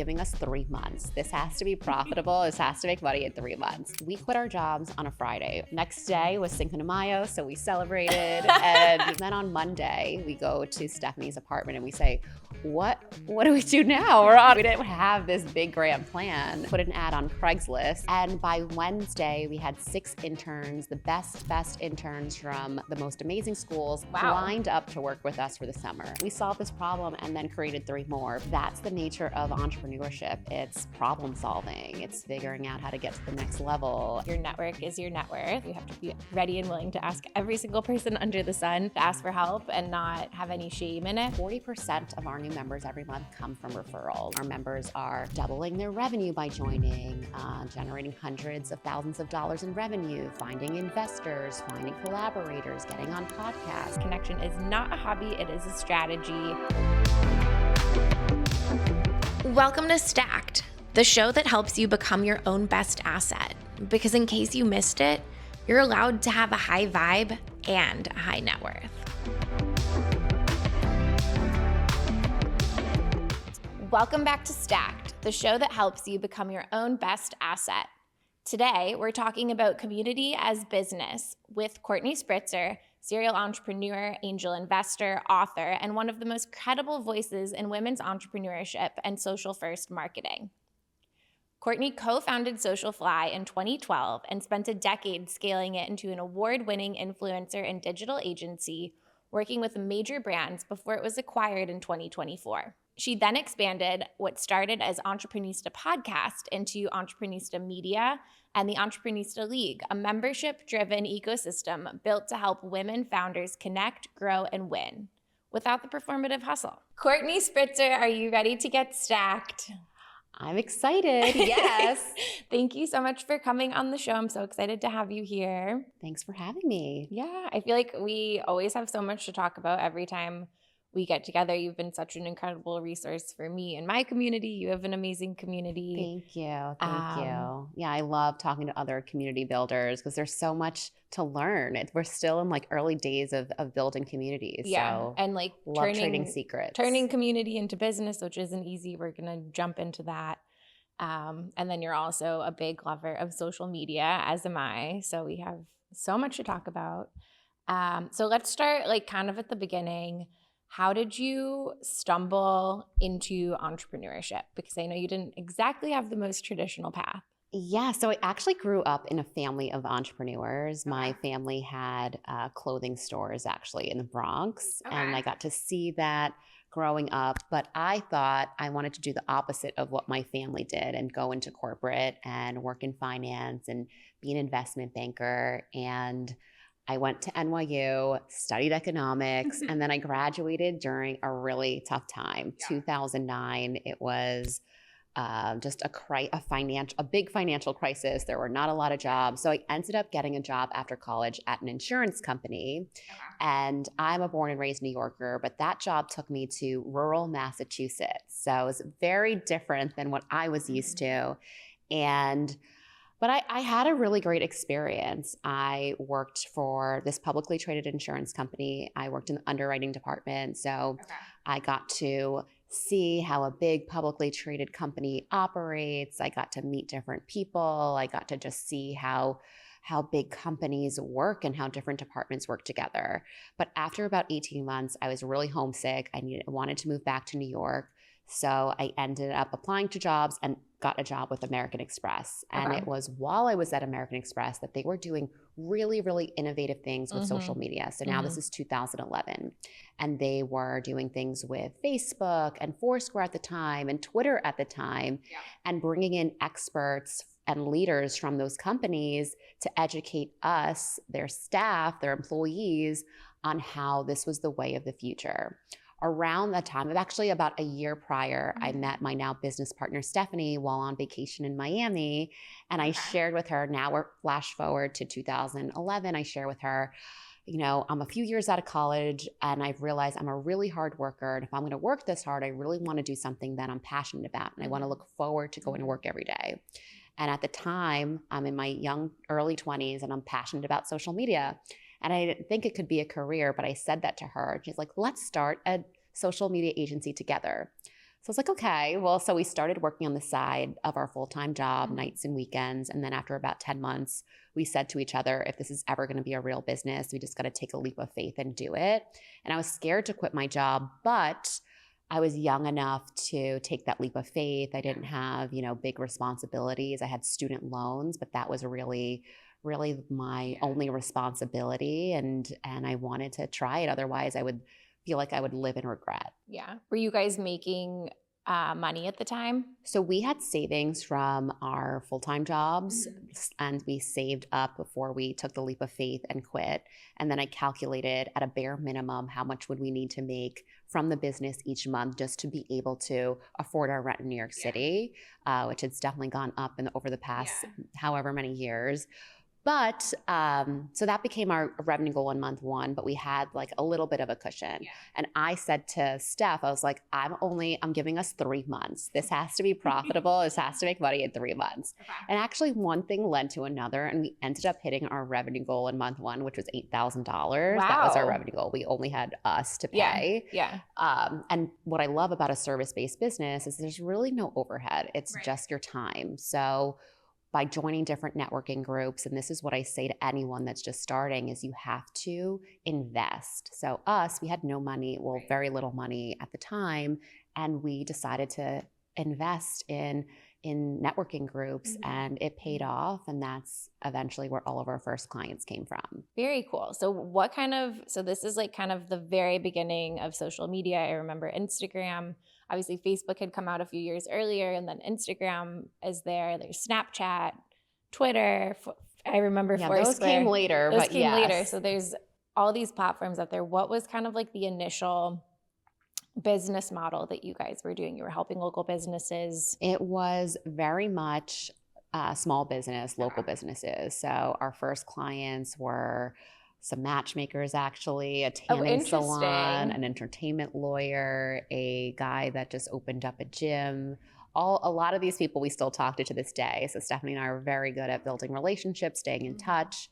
giving us 3 months. This has to be profitable. This has to make money in 3 months. We quit our jobs on a Friday. Next day was Cinco de Mayo, so we celebrated. And then on Monday, we go to Stephanie's apartment and we say, what do we do now? We didn't have this big grand plan. Put an ad on Craigslist. And by Wednesday, we had 6 interns, the best interns from the most amazing schools lined up to work with us for the summer. We solved this problem and then created 3 more. That's the nature of entrepreneurship. It's problem solving. It's figuring out how to get to the next level. Your network is your net worth. You have to be ready and willing to ask every single person under the sun to ask for help and not have any shame in it. 40% of our new members every month come from referrals. Our members are doubling their revenue by joining, generating hundreds of thousands of dollars in revenue, finding investors, finding collaborators, getting on podcasts. Connection is not a hobby, it is a strategy. Welcome to Stacked, the show that helps you become your own best asset. Because in case you missed it, you're allowed to have a high vibe and a high net worth. Welcome back to Stacked, the show that helps you become your own best asset. Today, we're talking about community as business with Courtney Spritzer, serial entrepreneur, angel investor, author, and one of the most credible voices in women's entrepreneurship and social-first marketing. Courtney co-founded SocialFly in 2012 and spent a decade scaling it into an award-winning influencer and digital agency, working with major brands before it was acquired in 2024. She then expanded what started as Entreprenista podcast into Entreprenista Media and the Entreprenista League, a membership-driven ecosystem built to help women founders connect, grow, and win without the performative hustle. Courtney Spritzer, are you ready to get stacked? I'm excited, yes. Thank you so much for coming on the show. I'm so excited to have you here. Thanks for having me. Yeah, I feel like we always have so much to talk about every time we get together. You've been such an incredible resource for me and my community. You have an amazing community. Thank you. Thank you. Yeah, I love talking to other community builders because there's so much to learn. We're still in like early days of building communities. Yeah, so and like love trading secrets. Turning community into business, which isn't easy. We're going to jump into that. And then you're also a big lover of social media, as am I. So we have so much to talk about. So let's start like kind of at the beginning. How did you stumble into entrepreneurship? Because I know you didn't exactly have the most traditional path. Yeah, so I actually grew up in a family of entrepreneurs. My family had clothing stores actually in the Bronx, and I got to see that growing up. But I thought I wanted to do the opposite of what my family did and go into corporate and work in finance and be an investment banker. And I went to NYU, studied economics, and then I graduated during a really tough time. 2009, it was just a big financial crisis. There were not a lot of jobs. So I ended up getting a job after college at an insurance company. And I'm a born and raised New Yorker, but that job took me to rural Massachusetts. So it was very different than what I was used to. But I had a really great experience. I worked for this publicly traded insurance company. I worked in the underwriting department. So I got to see how a big publicly traded company operates. I got to meet different people. I got to just see how big companies work and how different departments work together. But after about 18 months, I was really homesick. I wanted to move back to New York. So I ended up applying to jobs and got a job with American Express. And it was while I was at American Express that they were doing really, really innovative things with social media. So now this is 2011. And they were doing things with Facebook and Foursquare at the time and Twitter at the time, and bringing in experts and leaders from those companies to educate us, their staff, their employees, on how this was the way of the future. Around that time, actually about a year prior, I met my now business partner, Stephanie, while on vacation in Miami. And I shared with her, now we're flash forward to 2011, I share with her, I'm a few years out of college and I've realized I'm a really hard worker. And if I'm going to work this hard, I really want to do something that I'm passionate about. And I want to look forward to going to work every day. And at the time, I'm in my early 20s and I'm passionate about social media. And I didn't think it could be a career, but I said that to her. She's like, let's start a social media agency together. So I was like, okay, well, so we started working on the side of our full-time job, nights and weekends. And then after about 10 months, we said to each other, if this is ever going to be a real business, we just got to take a leap of faith and do it. And I was scared to quit my job, but I was young enough to take that leap of faith. I didn't have, big responsibilities. I had student loans, but that was really my only responsibility. And I wanted to try it. Otherwise, I would feel like I would live in regret. Yeah. Were you guys making money at the time? So we had savings from our full-time jobs and we saved up before we took the leap of faith and quit. And then I calculated at a bare minimum how much would we need to make from the business each month just to be able to afford our rent in New York City, which has definitely gone up over the past however many years. But so that became our revenue goal in month one, but we had like a little bit of a cushion. Yeah. And I said to Steph, I was like, I'm giving us 3 months. This has to be profitable. This has to make money in 3 months. Okay. And actually one thing led to another, and we ended up hitting our revenue goal in month one, which was $8,000. Wow. That was our revenue goal. We only had us to pay. Yeah. And what I love about a service-based business is there's really no overhead. It's just your time. So by joining different networking groups, and this is what I say to anyone that's just starting, is you have to invest. So we had no money, very little money at the time, and we decided to invest in networking groups, and it paid off, and that's eventually where all of our first clients came from. Very cool. So this is like kind of the very beginning of social media. I remember Instagram. Obviously, Facebook had come out a few years earlier, and then Instagram is there. There's Snapchat, Twitter. I remember Foursquare. Those came later. Later. So there's all these platforms out there. What was kind of like the initial business model that you guys were doing? You were helping local businesses. It was very much small business, local businesses. So our first clients were some matchmakers, actually, a tanning salon, an entertainment lawyer, a guy that just opened up a gym. A lot of these people we still talk to this day. So Stephanie and I are very good at building relationships, staying in touch.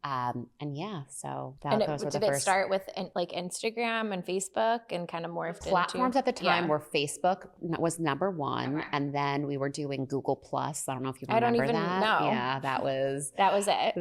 So those were the first. Did it start with like Instagram and Facebook and kind of morphed into? Platforms at the time were Facebook was number one. And then we were doing Google Plus. I don't know if you remember that. I don't even know. Yeah, that was it.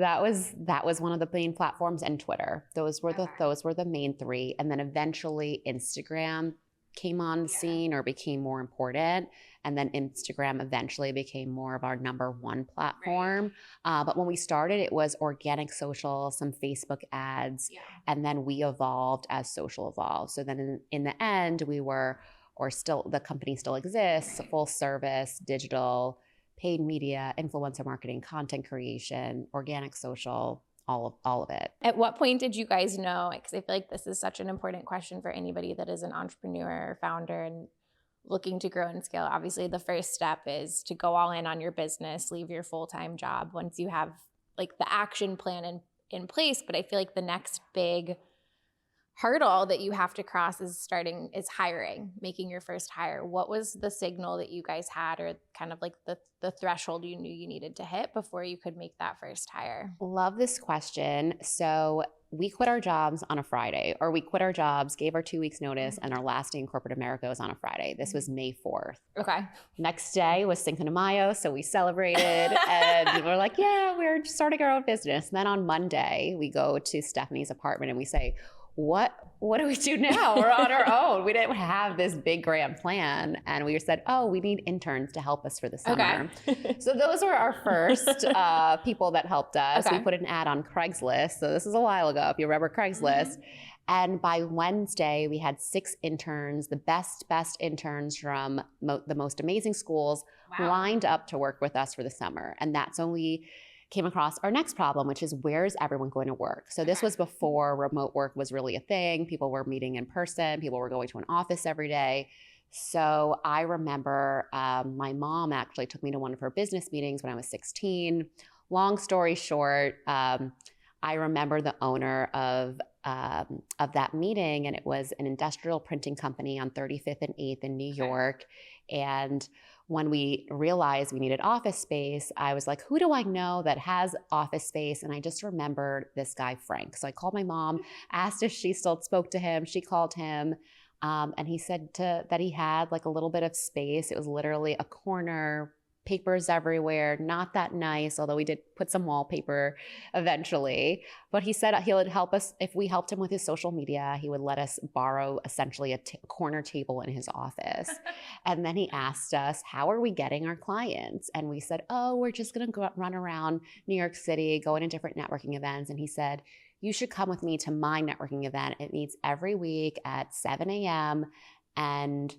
That was one of the main platforms, and Twitter. Those were the main three. And then eventually Instagram came on the scene or became more important. And then Instagram eventually became more of our number one platform. Right. But when we started, it was organic social, some Facebook ads, and then we evolved as social evolved. So then in the end, the company still exists, full service, digital, paid media, influencer marketing, content creation, organic social, all of it. At what point did you guys know? Because I feel like this is such an important question for anybody that is an entrepreneur or founder and looking to grow and scale. Obviously, the first step is to go all in on your business, leave your full-time job once you have like the action plan in place. But I feel like the next big hurdle that you have to cross is hiring, making your first hire. What was the signal that you guys had, or kind of like the threshold you knew you needed to hit before you could make that first hire? Love this question. So we quit our jobs on a Friday, or we quit our jobs, gave our 2 weeks notice, and our last day in corporate America was on a Friday. This was May 4th. Okay. Next day was Cinco de Mayo, so we celebrated, and we're like, yeah, we're starting our own business. And then on Monday, we go to Stephanie's apartment and we say, what do we do now? We're on our own. We didn't have this big grand plan. And we said, we need interns to help us for the summer. Okay. So those were our first people that helped us. Okay. We put an ad on Craigslist. So this is a while ago, if you remember Craigslist. Mm-hmm. And by Wednesday, we had 6 interns, the best interns from the most amazing schools, lined up to work with us for the summer. And that's when we came across our next problem, which is, where's everyone going to work? So this was before remote work was really a thing. People were meeting in person. People were going to an office every day. So I remember my mom actually took me to one of her business meetings when I was 16. Long story short, I remember the owner of that meeting, and it was an industrial printing company on 35th and 8th in New York. And when we realized we needed office space, I was like, who do I know that has office space? And I just remembered this guy, Frank. So I called my mom, asked if she still spoke to him. She called him. And he said that he had like a little bit of space. It was literally a corner, papers everywhere, not that nice, although we did put some wallpaper eventually. But he said he would help us if we helped him with his social media. He would let us borrow essentially a corner table in his office. And then he asked us, how are we getting our clients? And we said, oh, we're just going to go run around New York City, going to different networking events. And he said, you should come with me to my networking event. It meets every week at 7 a.m. And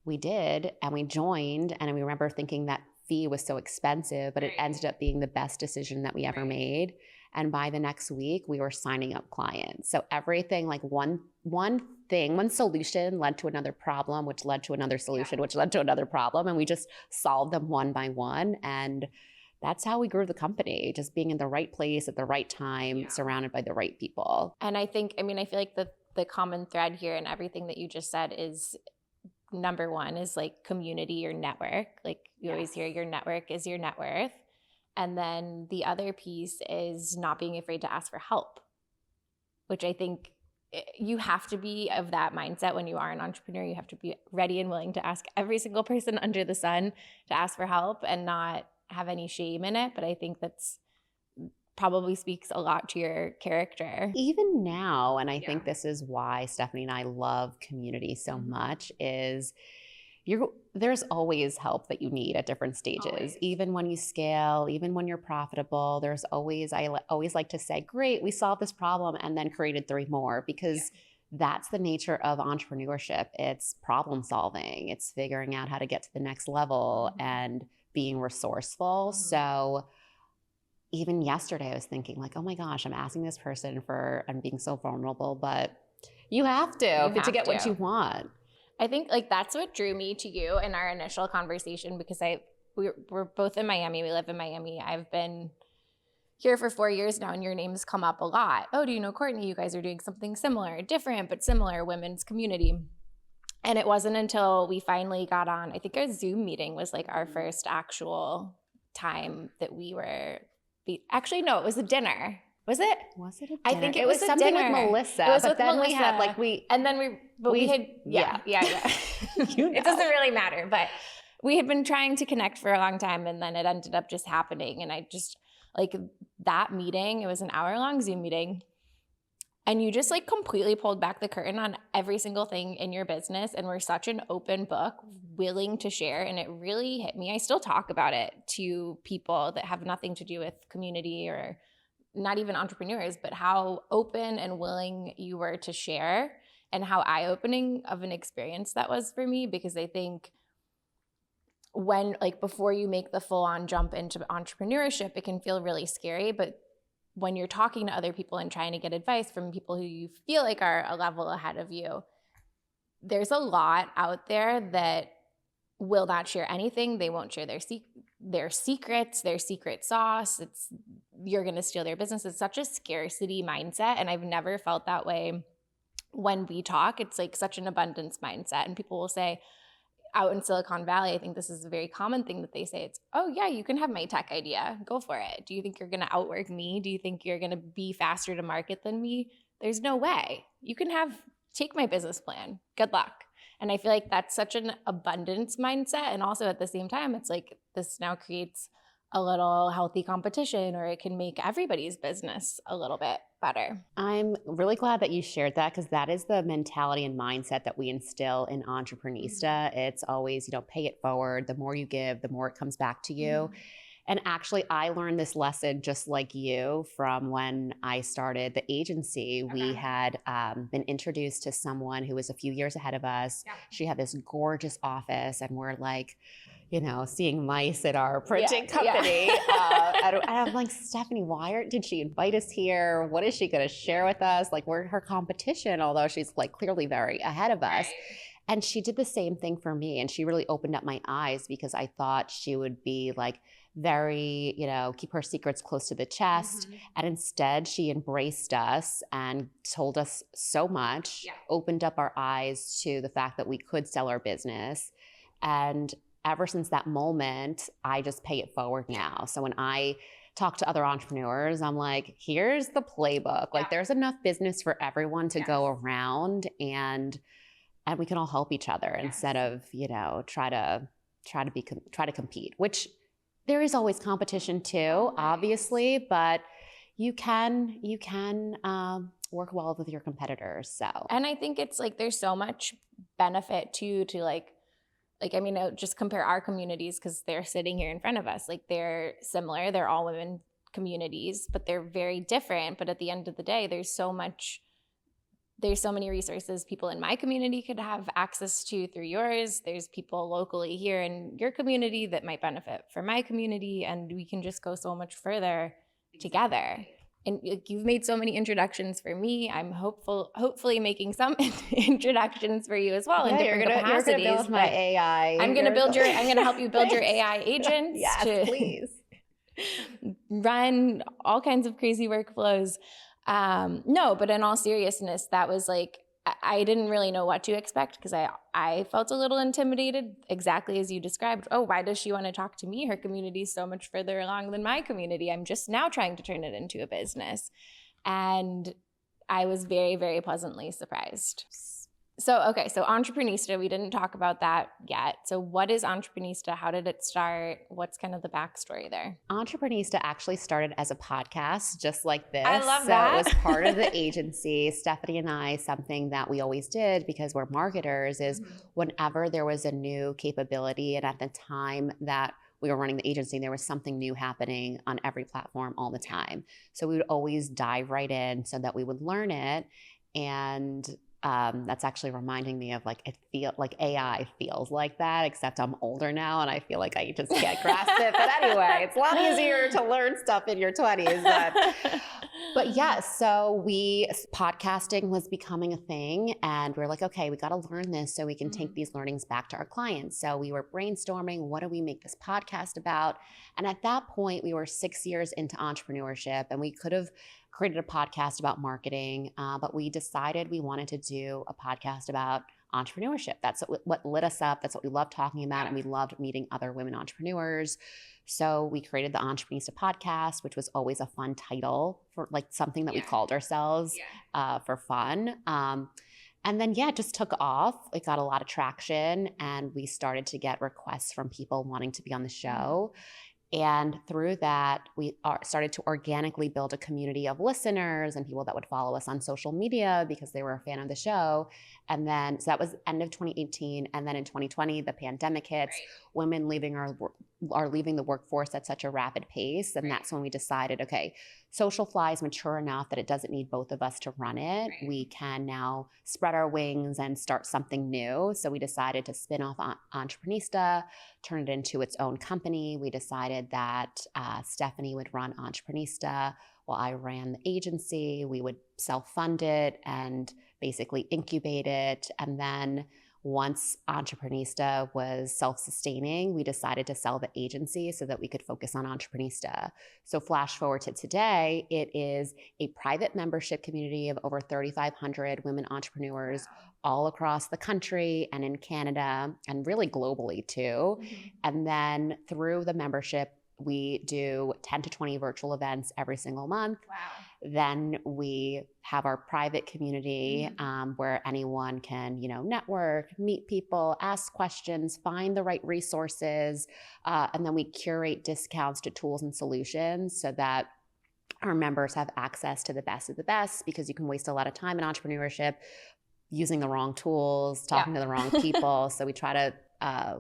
we did, and we joined. And we remember thinking that fee was so expensive, but it ended up being the best decision that we ever made. And by the next week, we were signing up clients. So everything, like one solution led to another problem, which led to another solution, which led to another problem. And we just solved them one by one. And that's how we grew the company, just being in the right place at the right time, surrounded by the right people. And I feel like the common thread here in everything that you just said is, number one is like community or network. Like you always hear your network is your net worth. And then the other piece is not being afraid to ask for help, which I think you have to be of that mindset when you are an entrepreneur. You have to be ready and willing to ask every single person under the sun to ask for help and not have any shame in it. But I think that's probably speaks a lot to your character. Even now, and I think this is why Stephanie and I love community so much, is there's always help that you need at different stages. Always. Even when you scale, even when you're profitable, there's always, I always like to say, great, we solved this problem and then created 3 more, because that's the nature of entrepreneurship. It's problem solving. It's figuring out how to get to the next level and being resourceful. So even yesterday I was thinking like, oh my gosh, I'm asking this person I'm being so vulnerable, but you have to get what you want. I think like that's what drew me to you in our initial conversation, because we're both in Miami. We live in Miami. I've been here for 4 years now, and your name's come up a lot. Oh, do you know Courtney? You guys are doing something similar, different, but similar, women's community. And it wasn't until we finally got on, I think our Zoom meeting was like our first actual time that we were actually, no, it was a dinner. Was it? Was it a dinner? I think it was something dinner with Melissa. It was but with then Melissa. We had like It doesn't really matter, but we had been trying to connect for a long time, and then it ended up just happening. And I just like that meeting. It was an hour-long Zoom meeting, and you just like completely pulled back the curtain on every single thing in your business, and we're such an open book, willing to share. And it really hit me. I still talk about it to people that have nothing to do with community or not even entrepreneurs, but how open and willing you were to share, and how eye-opening of an experience that was for me. Because I think when like before you make the full-on jump into entrepreneurship, it can feel really scary. But when you're talking to other people and trying to get advice from people who you feel like are a level ahead of you, there's a lot out there that will not share anything. They won't share their secrets, their secret sauce. You're going to steal their business. It's such a scarcity mindset. And I've never felt that way when we talk. It's like such an abundance mindset. And people will say out in Silicon Valley, I think this is a very common thing that they say. It's, oh yeah, you can have my tech idea. Go for it. Do you think you're going to outwork me? Do you think you're going to be faster to market than me? There's no way. You can take my business plan. Good luck. And I feel like that's such an abundance mindset. And also at the same time, it's like this now creates a little healthy competition, or it can make everybody's business a little bit better. I'm really glad that you shared that, because that is the mentality and mindset that we instill in Entreprenista. It's always, pay it forward. The more you give, the more it comes back to you. And actually, I learned this lesson just like you from when I started the agency. Okay. We had been introduced to someone who was a few years ahead of us. Yeah. She had this gorgeous office, and we're like, seeing mice at our printing company. Yeah. And I'm like, Stephanie, did she invite us here? What is she going to share with us? Like, we're her competition, although she's like clearly very ahead of us. Right. And she did the same thing for me. And she really opened up my eyes, because I thought she would be like very, keep her secrets close to the chest. Mm-hmm. And instead she embraced us and told us so much, opened up our eyes to the fact that we could sell our business. And ever since that moment, I just pay it forward now. So when I talk to other entrepreneurs, I'm like, here's the playbook. Like, there's enough business for everyone to go around. And and we can all help each other instead of, try to compete, which there is always competition too, obviously, but you can work well with your competitors. So, and I think it's like there's so much benefit to I mean, just compare our communities because they're sitting here in front of us. Like they're similar, they're all women communities, but they're very different. But at the end of the day, there's so many resources people in my community could have access to through yours. There's people locally here in your community that might benefit from my community, and we can just go so much further together. And you've made so many introductions for me. I'm hopefully making some introductions for you as well in different capacities. You're gonna build my AI. I'm gonna help you build your AI agents. Yes, please. Run all kinds of crazy workflows. No, but in all seriousness, that was like, I didn't really know what to expect because I felt a little intimidated, exactly as you described. Oh, why does she want to talk to me? Her community is so much further along than my community. I'm just now trying to turn it into a business. And I was very, very pleasantly surprised. So Entreprenista, we didn't talk about that yet. So what is Entreprenista? How did it start? What's kind of the backstory there? Entreprenista actually started as a podcast just like this. I love that. So it was part of the agency. Stephanie and I, something that we always did because we're marketers is whenever there was a new capability, and at the time that we were running the agency, there was something new happening on every platform all the time. So we would always dive right in so that we would learn it. And that's actually reminding me of AI feels like that, except I'm older now and I feel like I just can't grasp it. But anyway, it's a lot easier to learn stuff in your 20s. But yeah, so podcasting was becoming a thing and we're like, okay, we got to learn this so we can take these learnings back to our clients. So we were brainstorming, what do we make this podcast about? And at that point, we were 6 years into entrepreneurship and we could have created a podcast about marketing, but we decided we wanted to do a podcast about entrepreneurship. That's what lit us up. That's what we loved talking about. And we loved meeting other women entrepreneurs. So we created the Entreprenista podcast, which was always a fun title for like something that we called ourselves for fun. And then, it just took off. It got a lot of traction and we started to get requests from people wanting to be on the show. And through that, we started to organically build a community of listeners and people that would follow us on social media because they were a fan of the show. And then, so that was end of 2018. And then in 2020, the pandemic hits, women are leaving the workforce at such a rapid pace. And that's when we decided, okay, SocialFly is mature enough that it doesn't need both of us to run it. We can now spread our wings and start something new. So we decided to spin off Entreprenista, turn it into its own company. We decided that Stephanie would run Entreprenista while I ran the agency. We would self-fund it and basically incubate it. And then once Entreprenista was self-sustaining, we decided to sell the agency so that we could focus on Entreprenista. So flash forward to today, it is a private membership community of over 3,500 women entrepreneurs all across the country and in Canada and really globally too. And then through the membership, we do 10 to 20 virtual events every single month. Then we have our private community where anyone can, network, meet people, ask questions, find the right resources. And then we curate discounts to tools and solutions so that our members have access to the best of the best, because you can waste a lot of time in entrepreneurship using the wrong tools, talking to the wrong people. So we try to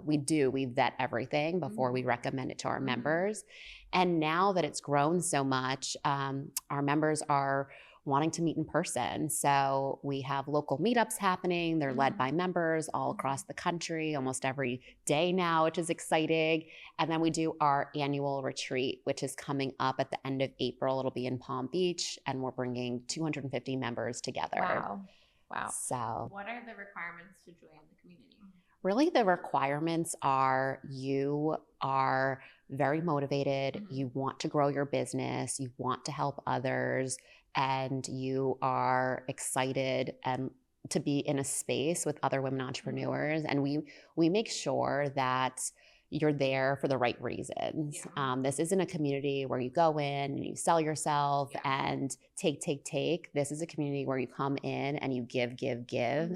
we vet everything before we recommend it to our members. And now that it's grown so much, our members are wanting to meet in person. So we have local meetups happening. They're led by members all across the country, almost every day now, which is exciting. And then we do our annual retreat, which is coming up at the end of April. It'll be in Palm Beach, and we're bringing 250 members together. Wow. So what are the requirements to join the community? Really, the requirements are you are very motivated, you want to grow your business, you want to help others, and you are excited and to be in a space with other women entrepreneurs. And we make sure that you're there for the right reasons. This isn't a community where you go in and you sell yourself and take. This is a community where you come in and you give,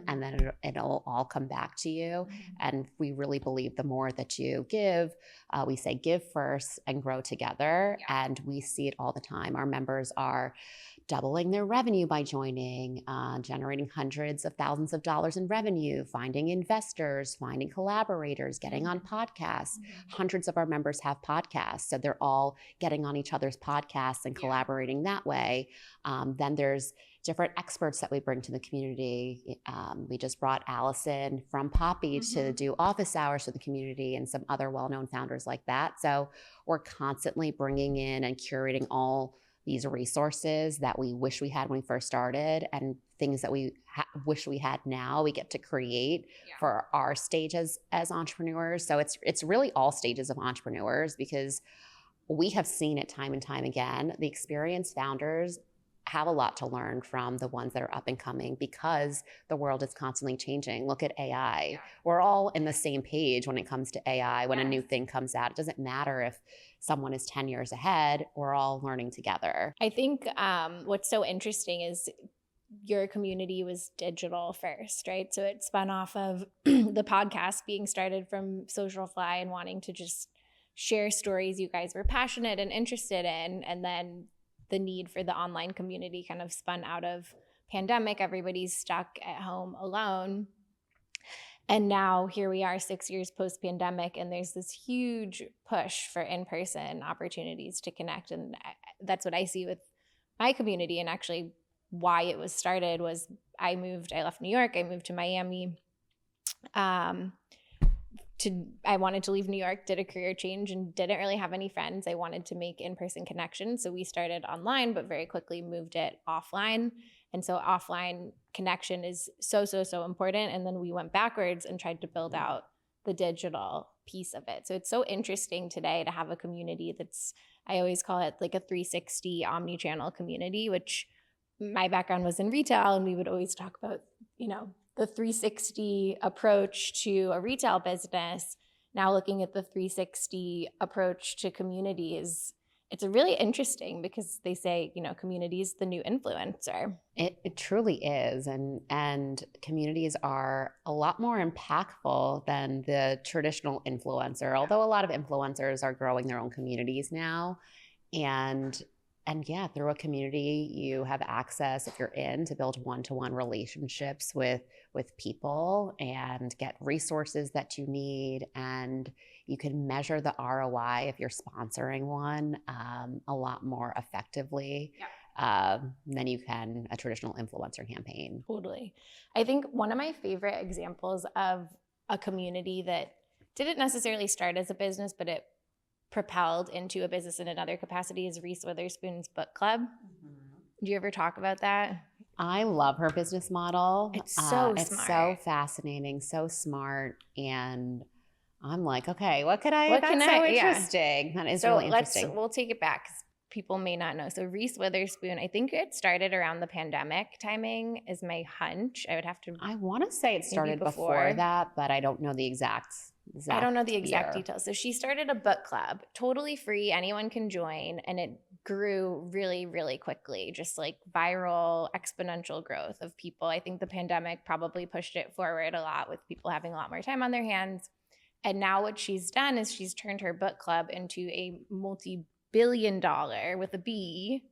and then it'll all come back to you. And we really believe the more that you give, we say give first and grow together. And we see it all the time. Our members are doubling their revenue by joining, generating hundreds of thousands of dollars in revenue, finding investors, finding collaborators, getting on podcasts. Hundreds of our members have podcasts, so they're all getting on each other's podcasts and collaborating that way. Then there's different experts that we bring to the community. We just brought Allison from Poppy to do office hours for the community, and some other well-known founders like that. So we're constantly bringing in and curating all these resources that we wish we had when we first started, and things that we wish we had now, we get to create for our stage as entrepreneurs. So it's really all stages of entrepreneurs, because we have seen it time and time again. The experienced founders have a lot to learn from the ones that are up and coming, because the world is constantly changing. Look at AI. We're all in the same page when it comes to AI. When a new thing comes out, it doesn't matter if someone is 10 years ahead. We're all learning together. I think what's so interesting is your community was digital first, right? So it spun off of the podcast being started from SocialFly and wanting to just share stories you guys were passionate and interested in. And then the need for the online community kind of spun out of pandemic. Everybody's stuck at home alone. And now here we are 6 years post-pandemic, and there's this huge push for in-person opportunities to connect. And that's what I see with my community. And actually why it was started was I left New York, I moved to Miami. I wanted to leave New York, did a career change, and didn't really have any friends. I wanted to make in-person connections. So we started online, but very quickly moved it offline. And so offline connection is so important. And then we went backwards and tried to build out the digital piece of it. So it's so interesting today to have a community that's, I always call it like a 360 omni-channel community, which my background was in retail, and we would always talk about, the 360 approach to a retail business. Now looking at the 360 approach to communities, it's really interesting, because they say, community is the new influencer. It truly is. And communities are a lot more impactful than the traditional influencer, although a lot of influencers are growing their own communities now. And yeah, through a community, you have access, if you're in, to build one-to-one relationships with people and get resources that you need. And you can measure the ROI if you're sponsoring one a lot more effectively than you can a traditional influencer campaign. Totally. I think one of my favorite examples of a community that didn't necessarily start as a business, but it propelled into a business in another capacity is Reese Witherspoon's book club. Do you ever talk about that? I love her business model. It's so smart. It's so fascinating, so smart. And I'm like, okay, what could I? Interesting. That is really interesting. We'll take it back, because people may not know. So Reese Witherspoon, I think it started around the pandemic timing is my hunch. I want to say it started before that, but I don't know the exact I don't know the exact year. details. So she started a book club, totally free, anyone can join, and it grew really, really quickly, just like viral, exponential growth of people. I think the pandemic probably pushed it forward a lot, with people having a lot more time on their hands. And now what she's done is she's turned her book club into a multi-billion-dollar, with a B,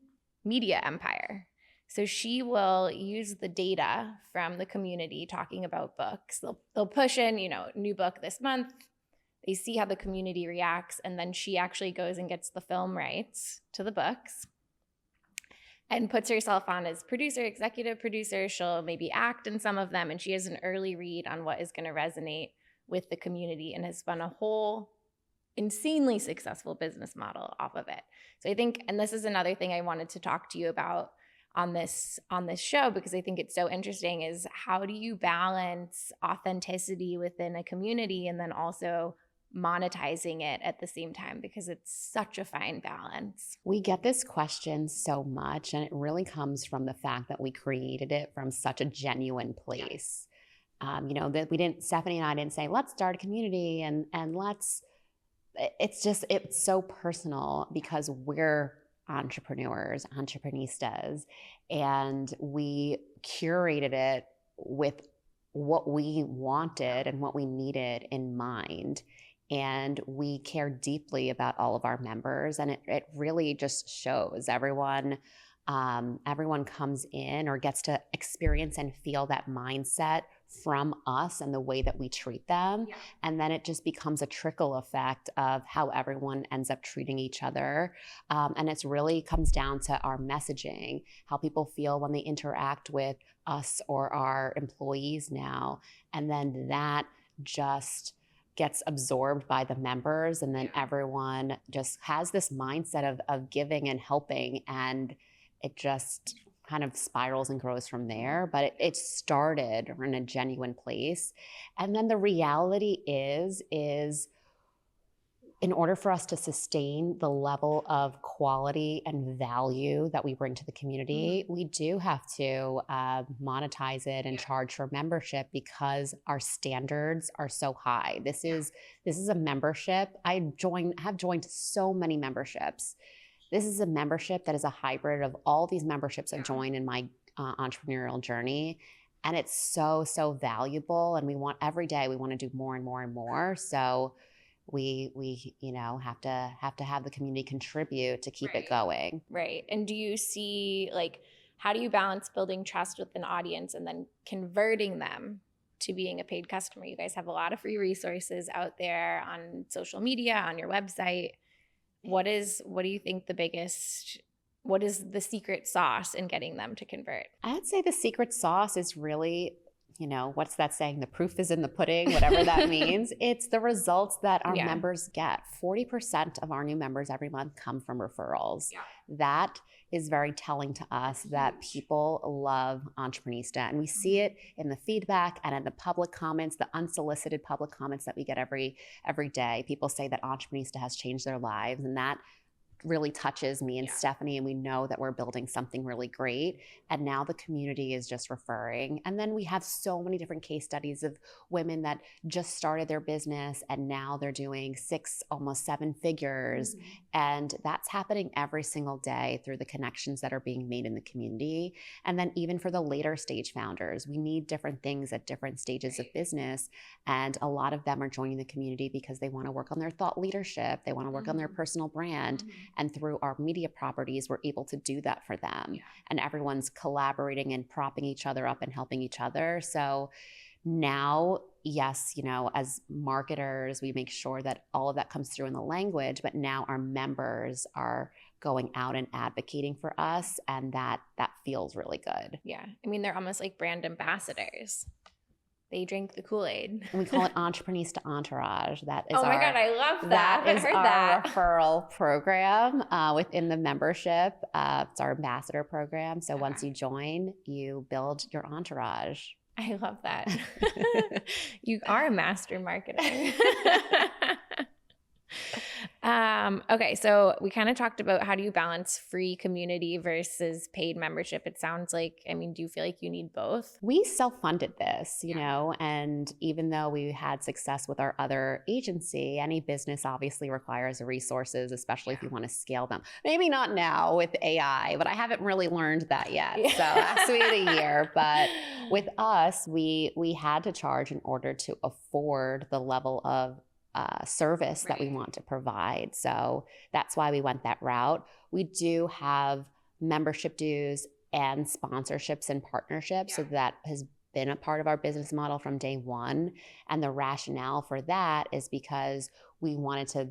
media empire. So she will use the data from the community talking about books. They'll push in, new book this month. They see how the community reacts, and then she actually goes and gets the film rights to the books and puts herself on as producer, executive producer. She'll maybe act in some of them, and she has an early read on what is going to resonate with the community, and has spun a whole insanely successful business model off of it. So I think, and this is another thing I wanted to talk to you about on this show, because I think it's so interesting, is how do you balance authenticity within a community and then also monetizing it at the same time, because it's such a fine balance. We get this question so much, and it really comes from the fact that we created it from such a genuine place. That Stephanie and I didn't say, let's start a community and let's it's so personal because we're entrepreneurs, entreprenistas, and we curated it with what we wanted and what we needed in mind. And we care deeply about all of our members, and it really just shows. Everyone comes in or gets to experience and feel that mindset from us and the way that we treat them. Yeah. And then it just becomes a trickle effect of how everyone ends up treating each other. And it's really comes down to our messaging, how people feel when they interact with us or our employees now. And then that just gets absorbed by the members. And then everyone just has this mindset of giving and helping. And it just kind of spirals and grows from there. But it started in a genuine place. And then the reality is in order for us to sustain the level of quality and value that we bring to the community, we do have to monetize it and charge for membership because our standards are so high. This is a membership. I have joined so many memberships. This is a membership that is a hybrid of all these memberships I've joined in my entrepreneurial journey. And it's so, so valuable. And every day we want to do more and more and more. So we have to have the community contribute to keep it going. Right. And do you see, how do you balance building trust with an audience and then converting them to being a paid customer? You guys have a lot of free resources out there on social media, on your website. What do you think what is the secret sauce in getting them to convert? I'd say the secret sauce is really, what's that saying? The proof is in the pudding, whatever that means. It's the results that our members get. 40% of our new members every month come from referrals. Yeah. That is very telling to us that people love Entreprenista. And we see it in the feedback and in the public comments, the unsolicited public comments that we get every day. People say that Entreprenista has changed their lives, and that really touches me and Stephanie, and we know that we're building something really great. And now the community is just referring. And then we have so many different case studies of women that just started their business and now they're doing 6, almost 7 figures. Mm-hmm. And that's happening every single day through the connections that are being made in the community. And then even for the later stage founders, we need different things at different stages of business. And a lot of them are joining the community because they want to work on their thought leadership. They want to work on their personal brand. Mm-hmm. And through our media properties, we're able to do that for them. Yeah. And everyone's collaborating and propping each other up and helping each other. So now, yes, as marketers, we make sure that all of that comes through in the language, but now our members are going out and advocating for us, and that feels really good. Yeah. I mean, they're almost like brand ambassadors. They drink the Kool-Aid. And we call it Entreprenista Entourage. That is oh my God, I love that. That is our referral program within the membership. It's our ambassador program. So once you join, you build your entourage. I love that. You are a master marketer. Okay, so we kind of talked about how do you balance free community versus paid membership. It sounds like, do you feel like you need both? We self-funded this, and even though we had success with our other agency, any business obviously requires resources, especially if you want to scale them. Maybe not now with AI, but I haven't really learned that yet. Yeah. So that's we had a year. But with us, we had to charge in order to afford the level of service that we want to provide. So that's why we went that route. We do have membership dues and sponsorships and partnerships. So that has been a part of our business model from day one. And the rationale for that is because we wanted to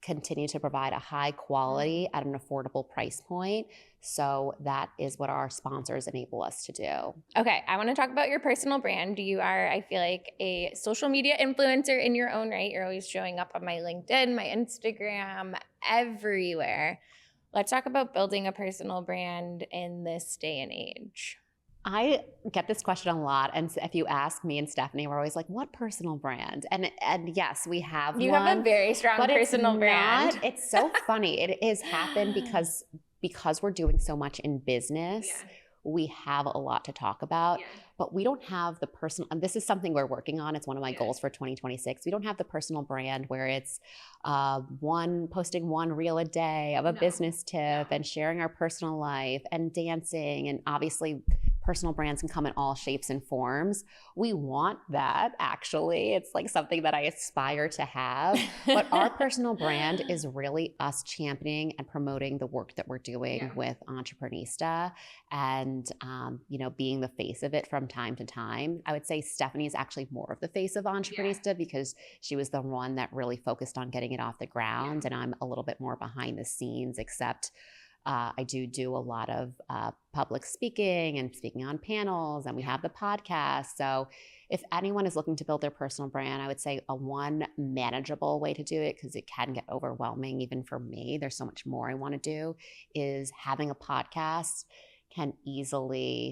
continue to provide a high quality at an affordable price point. So that is what our sponsors enable us to do. Okay, I want to talk about your personal brand. You are, I feel like, a social media influencer in your own right. You're always showing up on my LinkedIn, my Instagram, everywhere. Let's talk about building a personal brand in this day and age. I get this question a lot. And if you ask me and Stephanie, we're always like, what personal brand? And yes, we have you one. You have a very strong personal brand. It's so funny. It has happened because we're doing so much in business. Yeah. we have a lot to talk about, but we don't have the personal, and this is something we're working on. It's one of my goals for 2026. We don't have the personal brand where it's posting one reel a day of a business tip and sharing our personal life and dancing. And obviously personal brands can come in all shapes and forms. We want that, actually. It's like something that I aspire to have. But our personal brand is really us championing and promoting the work that we're doing with Entreprenista and, being the face of it from time to time. I would say Stephanie is actually more of the face of Entreprenista because she was the one that really focused on getting it off the ground. And I'm a little bit more behind the scenes, except I do a lot of public speaking and speaking on panels, and we have the podcast. So if anyone is looking to build their personal brand, I would say one manageable way to do it, because it can get overwhelming even for me, there's so much more I want to do, is having a podcast can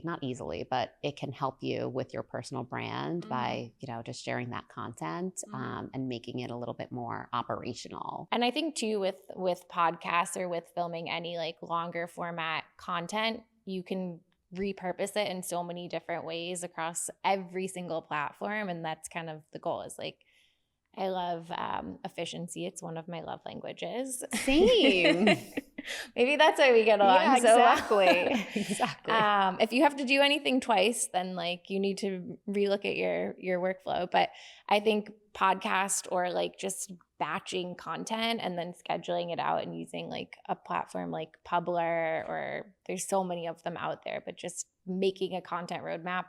not easily, but it can help you with your personal brand by, just sharing that content and making it a little bit more operational. And I think too, with podcasts or with filming any like longer format content, you can repurpose it in so many different ways across every single platform. And that's kind of the goal, is like, I love efficiency. It's one of my love languages. Same. Maybe that's why we get along. Yeah, exactly. So exactly. If you have to do anything twice, then like you need to relook at your workflow. But I think podcast or like just batching content and then scheduling it out and using like a platform like Publer, or there's so many of them out there, but just making a content roadmap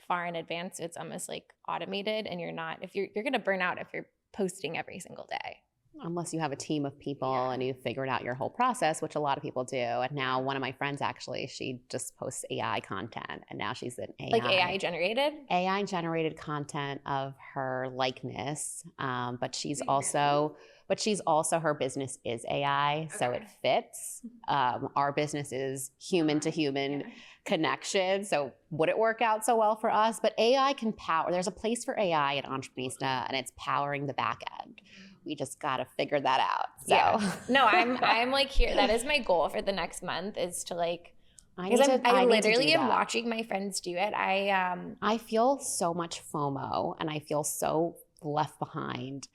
far in advance, so it's almost like automated, and you're going to burn out if you're posting every single day. Unless you have a team of people and you've figured out your whole process, which a lot of people do. And now one of my friends, actually, she just posts AI content, and now she's an AI. Like AI generated? AI generated content of her likeness. But she's also, her business is AI, so it fits. Our business is human to human connection. So would it work out so well for us? But AI can power, there's a place for AI at Entreprenista, and it's powering the back end. We just got to figure that out. So. Yeah. No, I'm like here. That is my goal for the next month, is to like, because I literally am watching my friends do it. I feel so much FOMO, and I feel so left behind,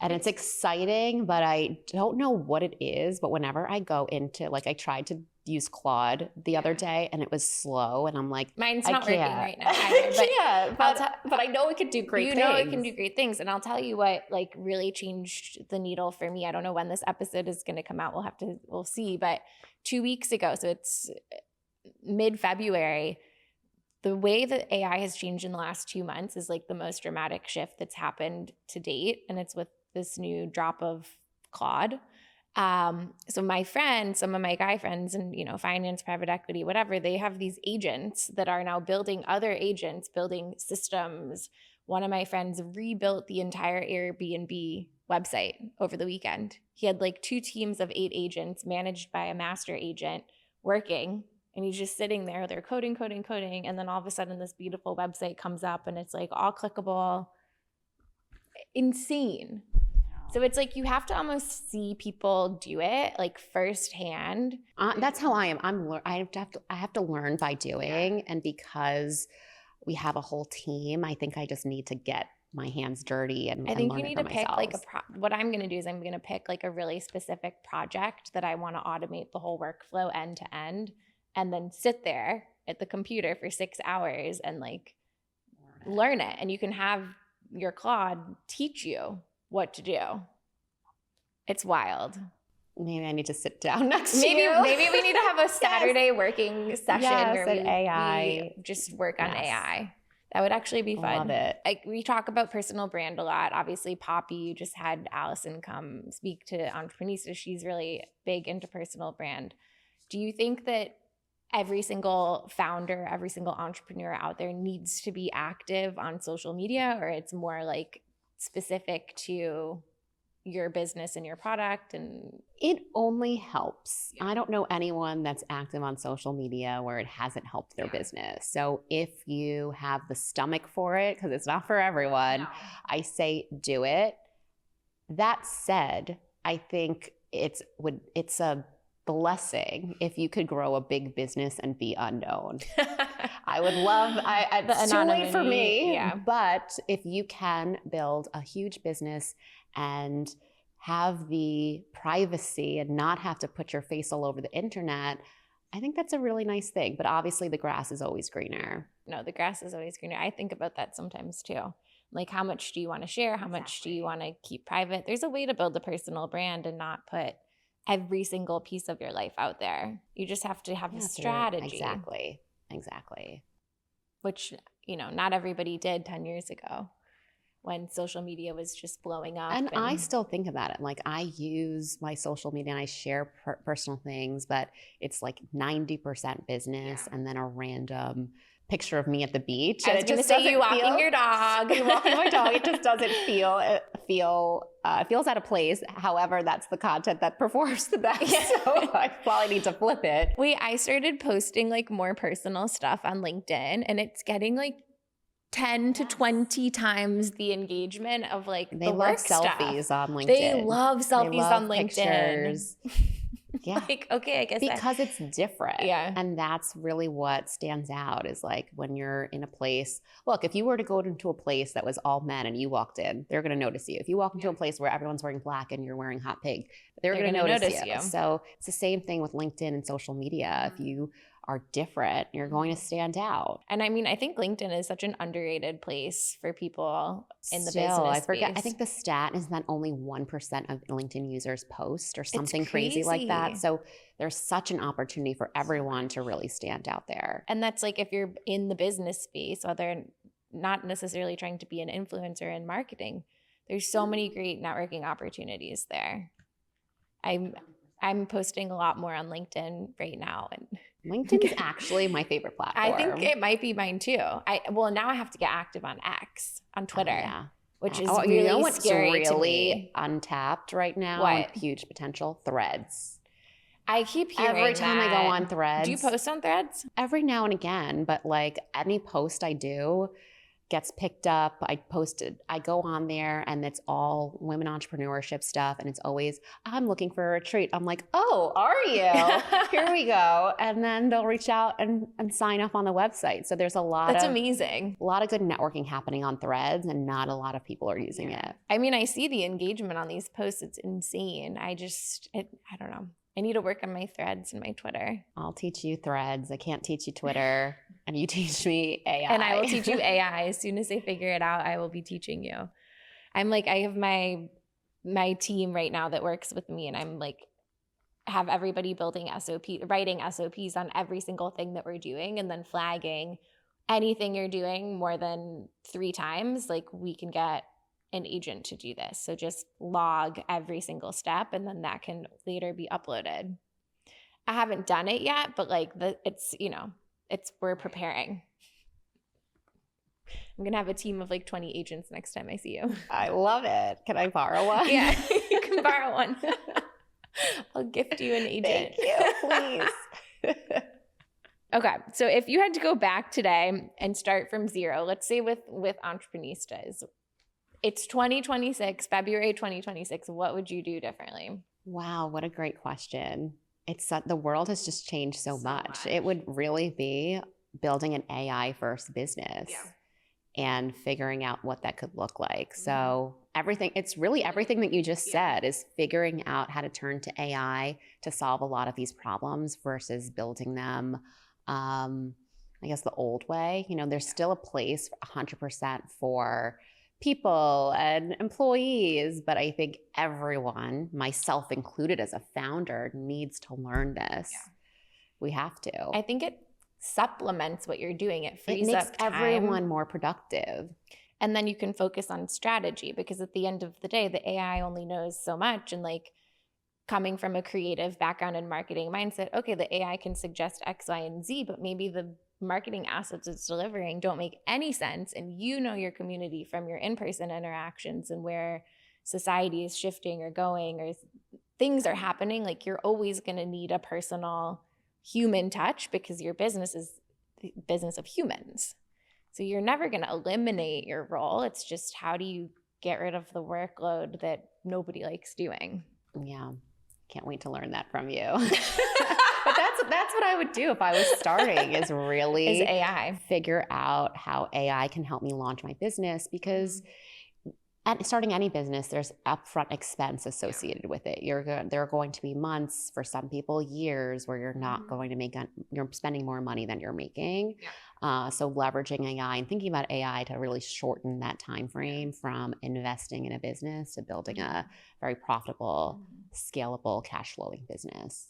and it's exciting, but I don't know what it is. But whenever I go into, like, I tried to use Claude the other day, and it was slow, and I'm like, mine's not working right now either, but I know it could do great things. You know it can do great things. And I'll tell you what, like, really changed the needle for me. I don't know when this episode is going to come out. We'll see. But 2 weeks ago, so it's mid-February, the way that AI has changed in the last 2 months is like the most dramatic shift that's happened to date. And it's with this new drop of Claude. So my friends, some of my guy friends and, finance, private equity, whatever, they have these agents that are now building other agents, building systems. One of my friends rebuilt the entire Airbnb website over the weekend. He had like 2 teams of 8 agents managed by a master agent working, and he's just sitting there. They're coding. And then all of a sudden this beautiful website comes up, and it's like all clickable. Insane. So it's like you have to almost see people do it like firsthand. That's how I am. I have to learn by doing, and because we have a whole team, I think I just need to get my hands dirty and I think learn you need it to for pick myself. like what I'm going to do is I'm going to pick like a really specific project that I want to automate the whole workflow end to end, and then sit there at the computer for 6 hours and like learn it. And you can have your Claude teach you what to do. It's wild. Maybe I need to sit down next to you. Maybe we need to have a Saturday working session where we just work on AI. That would actually be fun. Love it. Like, we talk about personal brand a lot. Obviously, Poppy, you just had Allison come speak to Entreprenista. She's really big into personal brand. Do you think that every single founder, every single entrepreneur out there needs to be active on social media, or it's more like specific to your business and your product? And it only helps. I don't know anyone that's active on social media where it hasn't helped their business. So if you have the stomach for it, because it's not for everyone, I say do it. That said, I think it's a blessing if you could grow a big business and be unknown. I would love, it's too late for me, but if you can build a huge business and have the privacy and not have to put your face all over the internet, I think that's a really nice thing. But obviously the grass is always greener. No, the grass is always greener. I think about that sometimes too. Like, how much do you want to share? How much do you want to keep private? There's a way to build a personal brand and not put every single piece of your life out there. You just have to have a strategy. Exactly. Which, not everybody did 10 years ago when social media was just blowing up. And I still think about it. Like, I use my social media and I share personal things, but it's like 90% business and then a random picture of me at the beach. I was going to say you walking your dog. Walking my dog. It just doesn't it feels out of place. However, that's the content that performs the best. Yeah. So I probably need to flip it. Wait, I started posting like more personal stuff on LinkedIn, and it's getting like 10 to 20 times the engagement of like they the work love selfies stuff. on LinkedIn. They love selfies on LinkedIn. Pictures. Yeah. Like, okay, I guess because it's different. Yeah. And that's really what stands out is like when you're in a place. Look, if you were to go into a place that was all men and you walked in, they're going to notice you. If you walk into a place where everyone's wearing black and you're wearing hot pink, they're going to notice you. So it's the same thing with LinkedIn and social media. If you are different, you're going to stand out. And I mean, I think LinkedIn is such an underrated place for people in the business space. I think the stat is that only 1% of LinkedIn users post or something crazy like that. So there's such an opportunity for everyone to really stand out there. And that's like if you're in the business space, whether not necessarily trying to be an influencer in marketing, there's so many great networking opportunities there. I'm posting a lot more on LinkedIn right now. And LinkedIn is actually my favorite platform. I think it might be mine too. Now I have to get active on X, on Twitter, which is really scary to me. Untapped right now. What? Huge potential. Threads. I keep hearing every time I go on Threads. Do you post on Threads? Every now and again, but like any post I do gets picked up. I go on there and it's all women entrepreneurship stuff. And it's always, I'm looking for a retreat. I'm like, oh, are you? Here we go. And then they'll reach out and sign up on the website. So there's That's amazing. A lot of good networking happening on Threads and not a lot of people are using it. I mean, I see the engagement on these posts. It's insane. I don't know. I need to work on my Threads and my Twitter. I'll teach you Threads. I can't teach you Twitter. And you teach me AI. And I will teach you AI. As soon as I figure it out, I will be teaching you. I have my team right now that works with me, and I'm like, have everybody writing SOPs on every single thing that we're doing, and then flagging anything you're doing more than 3 times. Like, we can get an agent to do this. So just log every single step, and then that can later be uploaded. I haven't done it yet, but like we're preparing. I'm going to have a team of like 20 agents next time I see you. I love it. Can I borrow one? Yeah, you can borrow one. I'll gift you an agent. Thank you, please. Okay, so if you had to go back today and start from zero, let's say with Entreprenistas, it's 2026, February 2026. What would you do differently? Wow, what a great question. The world has just changed so much. It would really be building an AI first business and figuring out what that could look like. So it's really everything that you just said is figuring out how to turn to AI to solve a lot of these problems versus building them, I guess the old way. There's still a place 100% for people and employees, but I think everyone, myself included as a founder, needs to learn this. We have to. I think it supplements what you're doing. It frees makes up time. Everyone more productive. And then you can focus on strategy, because at the end of the day, the AI only knows so much. And like, coming from a creative background and marketing mindset, okay, the AI can suggest X, Y, and Z, but maybe the marketing assets it's delivering don't make any sense. And your community from your in-person interactions and where society is shifting or going or things are happening. Like, you're always going to need a personal human touch because your business is the business of humans. So you're never going to eliminate your role. It's just, how do you get rid of the workload that nobody likes doing? Yeah. Can't wait to learn that from you. But that's what I would do if I was starting, is really AI. figure out how AI can help me launch my business, because at starting any business, there's upfront expense associated with it. There are going to be months, for some people, years, where you're not going to make, you're spending more money than you're making. So leveraging AI and thinking about AI to really shorten that time frame from investing in a business to building a very profitable, scalable, cash flowing business.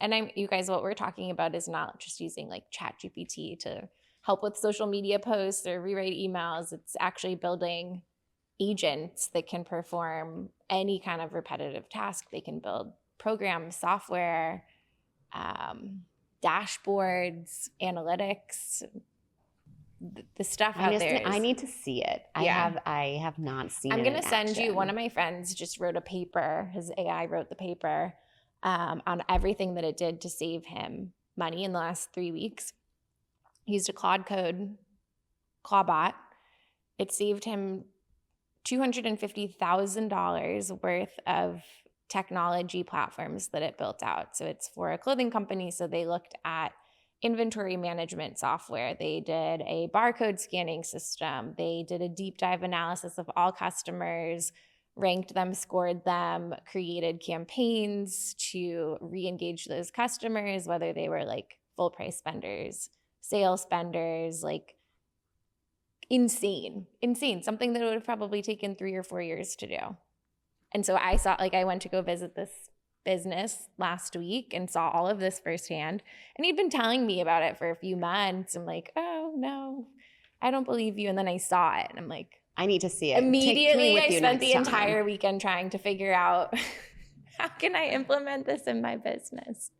And you guys, what we're talking about is not just using like ChatGPT to help with social media posts or rewrite emails. It's actually building agents that can perform any kind of repetitive task. They can build programs, software, dashboards, analytics, the stuff out there. I need to see it. Yeah. I have not seen it. I'm going in to send action. you, one of my friends just wrote a paper. His AI wrote the paper on everything that it did to save him money in the last 3 weeks. He used a Clawbot. It saved him $250,000 worth of technology platforms that it built out. So it's for a clothing company. So they looked at inventory management software. They did a barcode scanning system. They did a deep dive analysis of all customers, ranked them, scored them, created campaigns to re-engage those customers, whether they were like full price spenders, sale spenders, like insane, something that would have probably taken 3 or 4 years to do. And so I went to go visit this business last week and saw all of this firsthand. And he'd been telling me about it for a few months. I'm like, oh no, I don't believe you. And then I saw it and I'm like, I need to see it. Immediately I spent the entire weekend trying to figure out how can I implement this in my business?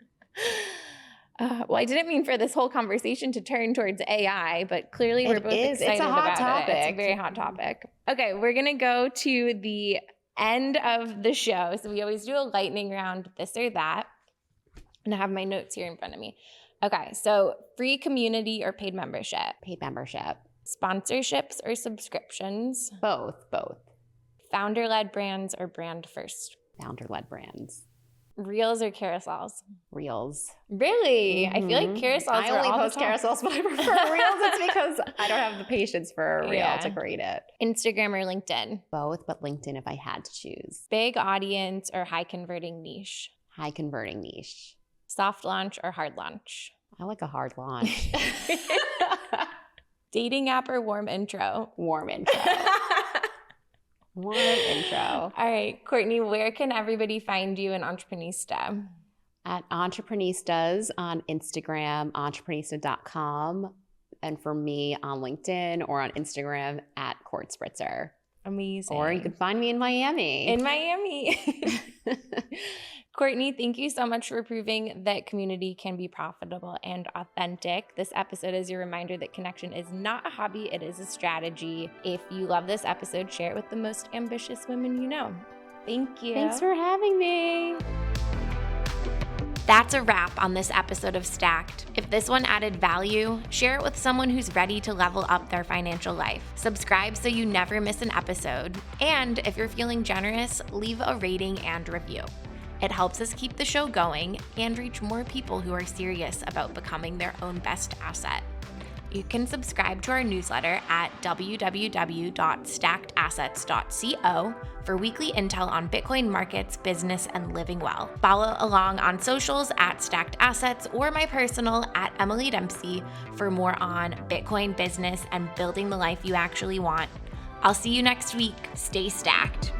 Well, I didn't mean for this whole conversation to turn towards AI, but clearly we're both excited it's a hot about topic. it. It's a very hot topic. Okay, we're going to go to the end of the show. So we always do a lightning round, this or that. And I have my notes here in front of me. Okay, so free community or paid membership? Paid membership. Sponsorships or subscriptions? Both. Founder-led brands or brand first? Founder-led brands. Reels or carousels? Reels. Really? I feel like carousels I only post carousels, but I prefer Reels. It's because I don't have the patience for a Reel to create it. Instagram or LinkedIn? Both, but LinkedIn if I had to choose. Big audience or high converting niche? High converting niche. Soft launch or hard launch? I like a hard launch. Dating app or warm intro? Warm intro. Warm intro. All right, Courtney, where can everybody find you in Entreprenista? At Entreprenistas on Instagram, entreprenista.com. And for me on LinkedIn or on Instagram at Courtney Spritzer. Amazing. Or you can find me in Miami. In Miami. Courtney, thank you so much for proving that community can be profitable and authentic. This episode is your reminder that connection is not a hobby, it is a strategy. If you love this episode, share it with the most ambitious women you know. Thank you. Thanks for having me. That's a wrap on this episode of Stacked. If this one added value, share it with someone who's ready to level up their financial life. Subscribe so you never miss an episode. And if you're feeling generous, leave a rating and review. It helps us keep the show going and reach more people who are serious about becoming their own best asset. You can subscribe to our newsletter at www.stackedassets.co for weekly intel on Bitcoin markets, business, and living well. Follow along on socials at Stacked Assets or my personal at Emily Dempsey for more on Bitcoin business and building the life you actually want. I'll see you next week. Stay stacked.